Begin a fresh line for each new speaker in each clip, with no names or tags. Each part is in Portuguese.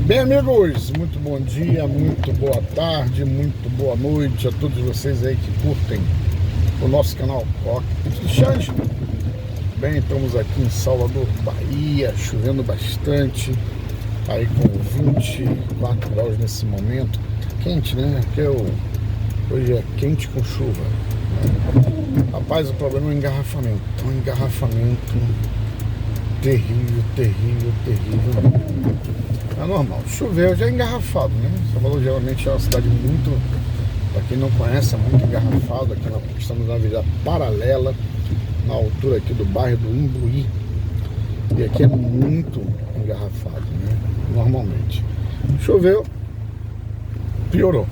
Bem, amigos, muito bom dia, muito boa tarde, muito boa noite a todos vocês aí que curtem o nosso canal Cockpit do Xande. Bem, estamos aqui em Salvador, Bahia, chovendo bastante, aí com 24 graus nesse momento. Tá quente, né? Porque hoje é quente com chuva. Rapaz, o problema é o engarrafamento. Um engarrafamento terrível, terrível, terrível. É normal, choveu já é engarrafado, né? Salvador geralmente é uma cidade muito, para quem não conhece, é muito engarrafado. Aqui estamos na avenida paralela, na altura aqui do bairro do Imbuí. E aqui é muito engarrafado, né? Normalmente. Choveu, piorou.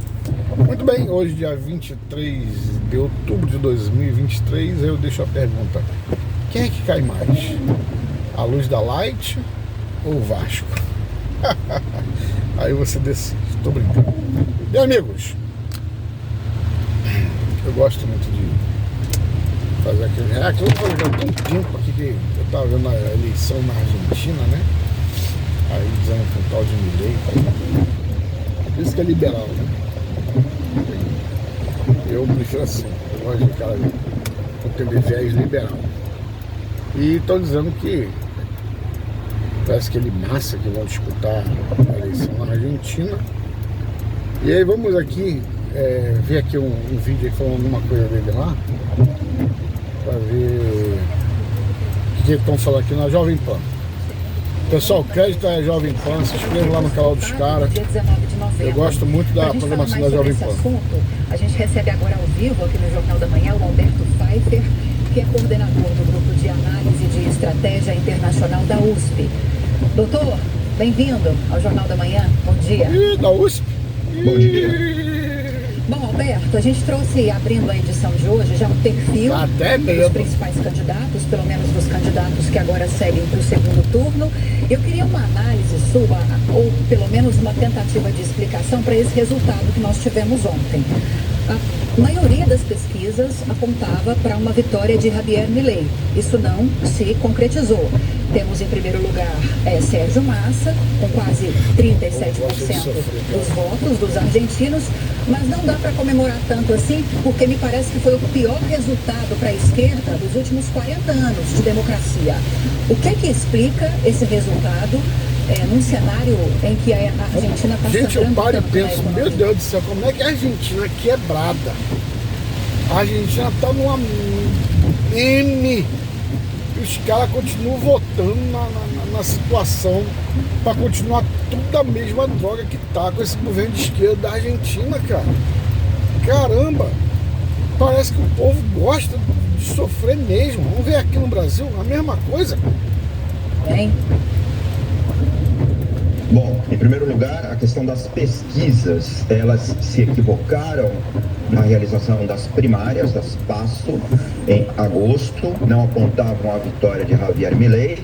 Muito bem, hoje dia 23 de outubro de 2023, eu deixo a pergunta: quem é que cai mais? A Luz da Light ou o Vasco? Aí você decide, tô brincando. E amigos, eu gosto muito de fazer aquele react. Eu vou jogar um tempo aqui que eu tava vendo a eleição na Argentina, né? Aí dizendo que o tal de Milei, por isso que é liberal, né? Eu prefiro assim, eu gosto de cara com viés liberal. E estão dizendo que parece aquele massa que vão disputar a eleição na Argentina. E aí vamos aqui ver aqui um vídeo falando alguma coisa dele lá, para ver o que eles estão falando aqui na Jovem Pan. Pessoal, crédito é Jovem Pan, se inscreva lá no canal dos caras. Eu gosto muito da programação da Jovem Pan.
A gente recebe agora ao vivo aqui no Jornal da Manhã o Alberto Pfeiffer, que é coordenador do Grupo de Análise de Estratégia Internacional da USP. Doutor, bem-vindo ao Jornal da Manhã. Bom dia.
Da USP.
Bom dia.
Bom, Alberto, a gente trouxe, abrindo a edição de hoje, já um perfil dos principais candidatos, pelo menos dos candidatos que agora seguem para o segundo turno. Eu queria uma análise sua, ou pelo menos uma tentativa de explicação para esse resultado que nós tivemos ontem. A maioria das pesquisas apontava para uma vitória de Javier Milei. Isso não se concretizou. Temos em primeiro lugar Sérgio Massa, com quase 37% dos votos dos argentinos, mas não dá para comemorar tanto assim, porque me parece que foi o pior resultado para a esquerda dos últimos 40 anos de democracia. O que é que explica esse resultado num cenário em que a Argentina está sangrando?
Gente, eu paro e penso, meu Deus do céu, como é que a Argentina é quebrada? A Argentina está numa M. Os caras continuam votando na situação para continuar tudo a mesma droga que tá com esse governo de esquerda da Argentina, cara. Caramba, parece que o povo gosta de sofrer mesmo. Vamos ver aqui no Brasil a mesma coisa.
Bem.
Bom, em primeiro lugar, a questão das pesquisas, elas se equivocaram na realização das primárias, das PASSO, em agosto, não apontavam a vitória de Javier Milei,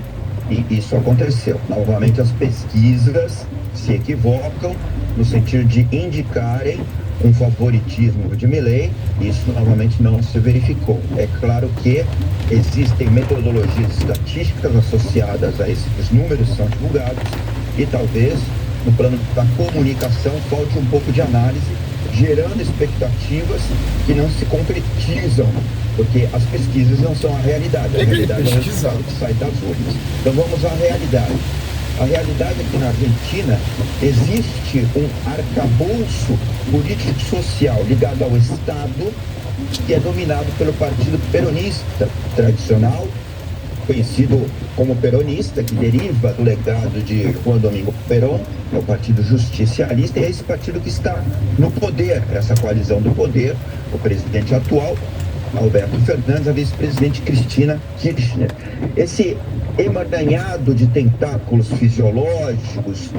e isso aconteceu. Novamente, as pesquisas se equivocam no sentido de indicarem um favoritismo de Milei, e isso novamente não se verificou. É claro que existem metodologias estatísticas associadas a esses números que são divulgados, e talvez no plano da comunicação falte um pouco de análise, gerando expectativas que não se concretizam, porque as pesquisas não são a realidade. A realidade é o resultado que sai das urnas. Então vamos à realidade. A realidade é que na Argentina existe um arcabouço político-social ligado ao Estado, que é dominado pelo partido peronista tradicional, conhecido como peronista, que deriva do legado de Juan Domingo Perón, é o Partido Justicialista, e é esse partido que está no poder, essa coalizão do poder, o presidente atual, Alberto Fernandes, a vice-presidente Cristina Kirchner. Esse emaranhado de tentáculos fisiológicos,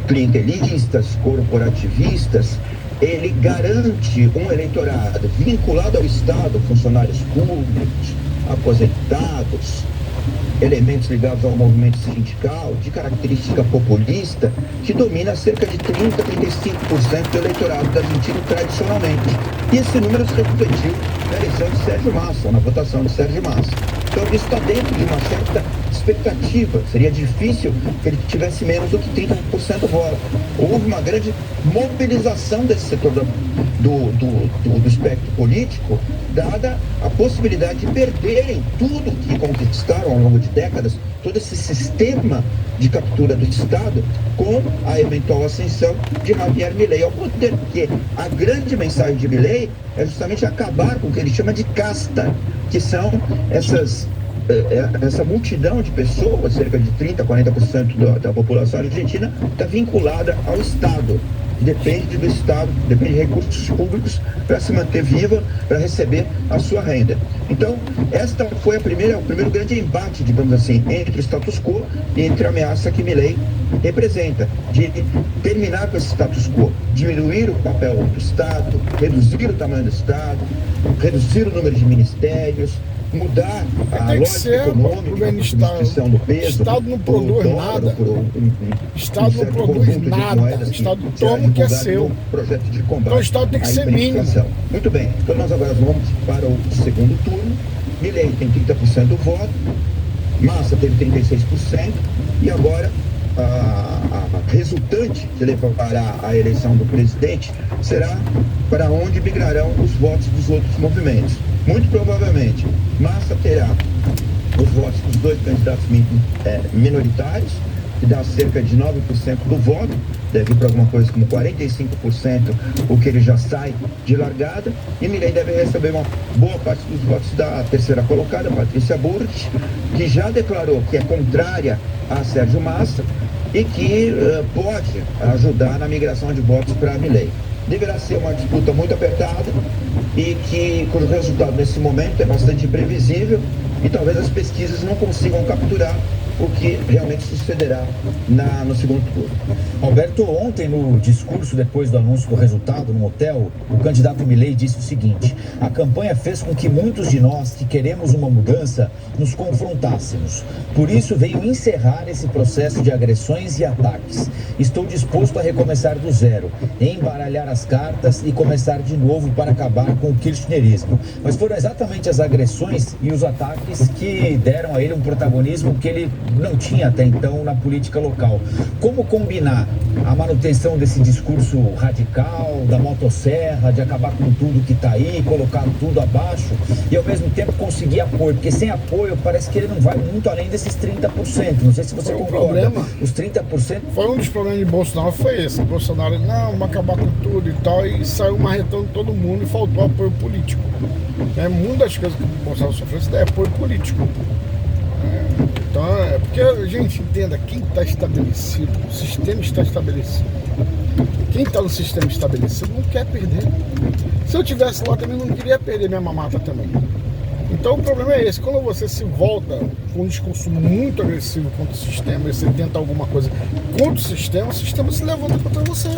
clientelistas, corporativistas, ele garante um eleitorado vinculado ao Estado, funcionários públicos, aposentados, elementos ligados ao movimento sindical, de característica populista, que domina cerca de 30% a 35% do eleitorado da Argentina tradicionalmente. E esse número se refletiu na eleição de Sérgio Massa, na votação de Sérgio Massa. Então isso está dentro de uma certa expectativa, seria difícil que ele tivesse menos do que 30% do voto. Houve uma grande mobilização desse setor do espectro político, dada a possibilidade de perderem tudo que conquistaram ao longo de décadas, todo esse sistema de captura do Estado, com a eventual ascensão de Javier Milei ao poder, porque a grande mensagem de Milei é justamente acabar com o que ele chama de casta, que são essa multidão de pessoas, cerca de 30%, 40% da população argentina, está vinculada ao Estado. Depende do Estado, depende de recursos públicos para se manter viva, para receber a sua renda. Então, esta foi o primeiro grande embate, digamos assim, entre o status quo e entre a ameaça que Milei representa, de terminar com esse status quo, diminuir o papel do Estado, reduzir o tamanho do Estado, reduzir o número de ministérios, mudar a lógica econômica, a distribuição do peso.
O Estado não produz nada. O Estado não produz nada. O Estado toma o que é seu. Então o Estado tem que ser mínimo.
Muito bem, então nós agora vamos para o segundo turno. Milei tem 30% do voto, Massa teve 36%, e agora a resultante que levará a eleição do presidente será para onde migrarão os votos dos outros movimentos. Muito provavelmente, Massa terá os votos dos dois candidatos minoritários, que dá cerca de 9% do voto, deve ir para alguma coisa como 45%, o que ele já sai de largada, e Milei deve receber uma boa parte dos votos da terceira colocada, Patrícia Bullrich, que já declarou que é contrária a Sérgio Massa e que pode ajudar na migração de votos para Milei. Deverá ser uma disputa muito apertada e cujo resultado nesse momento é bastante imprevisível, e talvez as pesquisas não consigam capturar o que realmente sucederá no segundo turno.
Alberto, ontem no discurso depois do anúncio do resultado no hotel, o candidato Milei disse o seguinte: a campanha fez com que muitos de nós que queremos uma mudança nos confrontássemos. Por isso veio encerrar esse processo de agressões e ataques. Estou disposto a recomeçar do zero, embaralhar as cartas e começar de novo para acabar com o kirchnerismo. Mas foram exatamente as agressões e os ataques que deram a ele um protagonismo que ele não tinha até então na política local. Como combinar a manutenção desse discurso radical, da motosserra, de acabar com tudo que está aí, colocar tudo abaixo, e ao mesmo tempo conseguir apoio? Porque sem apoio parece que ele não vai muito além desses 30%. Não sei se você concorda. Os 30%...
Foi um dos problemas de Bolsonaro, foi esse. Bolsonaro, não, vamos acabar com tudo e tal, e saiu marretando todo mundo e faltou apoio político. Muitas das coisas que o Bolsonaro sofreu, isso daí é apoio político. Então, porque a gente entenda, quem está estabelecido, o sistema está estabelecido. Quem está no sistema estabelecido não quer perder. Se eu tivesse lá também, não queria perder minha mamata também. Então o problema é esse: quando você se volta com um discurso muito agressivo contra o sistema, e você tenta alguma coisa contra o sistema se levanta contra você.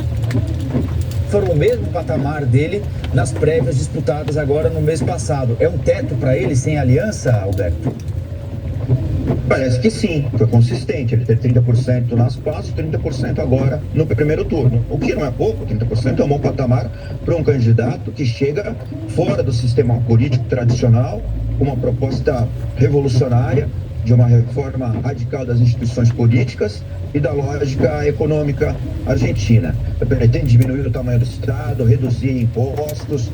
Foram o mesmo patamar dele nas prévias disputadas agora no mês passado. É um teto para ele sem aliança, Alberto?
Parece que sim, foi consistente. Ele teve 30% nas PASS, 30% agora no primeiro turno. O que não é pouco, 30% é um bom patamar para um candidato que chega fora do sistema político tradicional, com uma proposta revolucionária de uma reforma radical das instituições políticas e da lógica econômica argentina. Pretende diminuir o tamanho do Estado, reduzir impostos,